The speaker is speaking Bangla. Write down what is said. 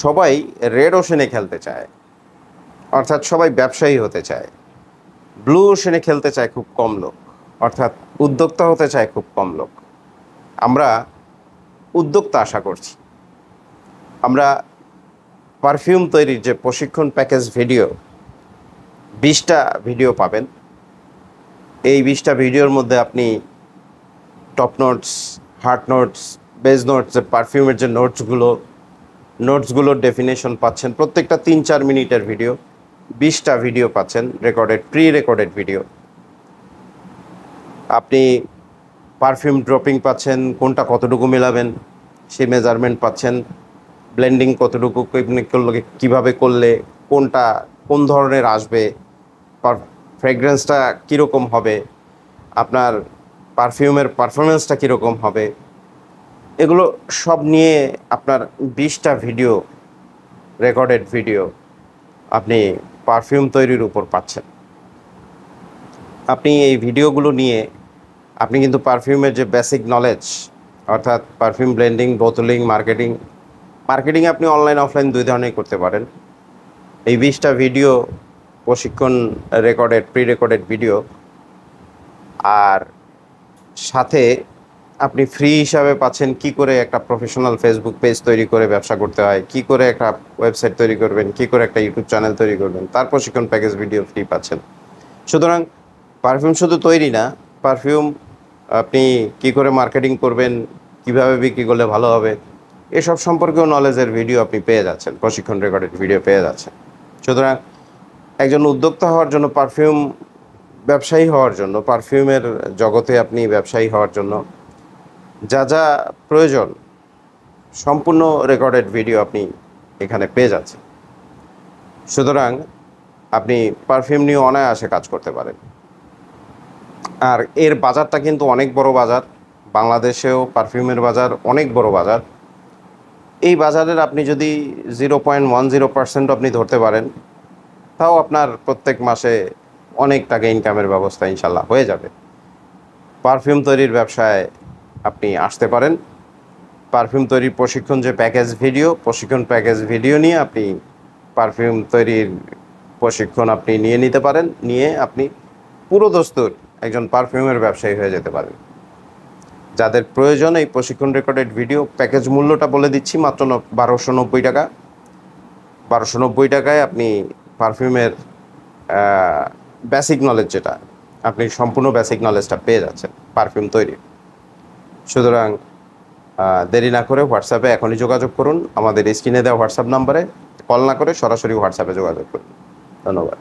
সবাই রেড ওশেনে খেলতে চায়, অর্থাৎ সবাই ব্যবসায়ী হতে চায়। ব্লু ওশেনে খেলতে চায় খুব কম লোক, অর্থাৎ উদ্যোক্তা হতে চায় খুব কম লোক। আমরা উদ্যোক্তা আশা করছি। আমরা পারফিউম তৈরির যে প্রশিক্ষণ প্যাকেজ ভিডিও 20টা ভিডিও পাবেন। এই 20টা ভিডিওর মধ্যে আপনি top notes, heart notes, base notes, যে পারফিউমের যে নোটসগুলোর ডেফিনেশন পাচ্ছেন। প্রত্যেকটা 3-4 মিনিটের ভিডিও, 20টা ভিডিও পাচ্ছেন, রেকর্ডেড, প্রি রেকর্ডেড ভিডিও। আপনি পারফিউম ড্রপিং পাচ্ছেন, কোনটা কতটুকু মেলাবেন সেই মেজারমেন্ট পাচ্ছেন। ব্লেন্ডিং কতটুকু করলে, কীভাবে করলে কোনটা কোন ধরনের আসবে, ফ্রেগরেন্সটা কীরকম হবে, আপনার পারফিউমের পারফরমেন্সটা কীরকম হবে, এগুলো সব নিয়ে আপনার 20টা ভিডিও, রেকর্ডেড ভিডিও আপনি পারফিউম তৈরির উপর পাচ্ছেন। আপনি এই ভিডিওগুলো নিয়ে আপনি কিন্তু পারফিউমের যে বেসিক নলেজ, অর্থাৎ পারফিউম ব্লেন্ডিং, বোতলিং, মার্কেটিং আপনি অনলাইন অফলাইন 2 ধরনেই করতে পারেন। এই 20টা ভিডিও প্রশিক্ষণ রেকর্ডেড, প্রি রেকর্ডেড ভিডিও, আর সাথে আপনি ফ্রি হিসাবে পাচ্ছেন কি করে একটা প্রফেশনাল ফেসবুক পেজ তৈরি করে ব্যবসা করতে হয়, কি করে একটা ওয়েবসাইট তৈরি করবেন, কি করে একটা ইউটিউব চ্যানেল তৈরি করবেন, তার প্রশিক্ষণ প্যাকেজ ভিডিও ফ্রি পাচ্ছেন। সুতরাং পারফিউম শুধু তৈরি না, পারফিউম আপনি কি করে মার্কেটিং করবেন, কিভাবে বিক্রি করলে ভালো হবে, এসব সম্পর্কেও নলেজের ভিডিও আপনি পেয়ে যাচ্ছেন, প্রশিক্ষণ রেকর্ডেড ভিডিও পেয়ে যাচ্ছেন। সুতরাং একজন উদ্যোক্তা হওয়ার জন্য, পারফিউম ব্যবসায়ী হওয়ার জন্য, পারফিউমের জগতে আপনি ব্যবসায়ী হওয়ার জন্য যা যা প্রয়োজন সম্পূর্ণ রেকর্ডেড ভিডিও আপনি এখানে পেয়ে যাচ্ছেন। সুতরাং আপনি পারফিউম নিয়ে অনায়াসে কাজ করতে পারেন। আর এর বাজারটা কিন্তু অনেক বড় বাজার। বাংলাদেশেও পারফিউমের বাজার অনেক বড় বাজার। এই বাজারের আপনি যদি 0.10% আপনি ধরতে পারেন, তাও আপনার প্রত্যেক মাসে অনেক টাকা ইনকামের ব্যবস্থা ইনশাল্লাহ হয়ে যাবে। পারফিউম তৈরির ব্যবসায় আপনি আসতে পারেন। পারফিউম তৈরির প্রশিক্ষণ যে প্রশিক্ষণ প্যাকেজ ভিডিও নিয়ে আপনি পারফিউম তৈরির প্রশিক্ষণ আপনি নিয়ে নিতে পারেন। নিয়ে আপনি পুরো দস্তুর একজন পারফিউমের ব্যবসায়ী হয়ে যেতে পারেন। যাদের প্রয়োজন এই প্রশিক্ষণ রেকর্ডেড ভিডিও, প্যাকেজ মূল্যটা বলে দিচ্ছি, মাত্র 1290 টাকা। 1290 টাকায় আপনি পারফিউমের বেসিক নলেজ, যেটা আপনি সম্পূর্ণ বেসিক নলেজটা পেয়ে যাচ্ছেন পারফিউম তৈরি। সুতরাং দেরি না করে হোয়াটসঅ্যাপে এখনই যোগাযোগ করুন। আমাদের স্ক্রিনে দেওয়া হোয়াটসঅ্যাপ নাম্বারে কল না করে সরাসরি হোয়াটসঅ্যাপে যোগাযোগ করুন। ধন্যবাদ।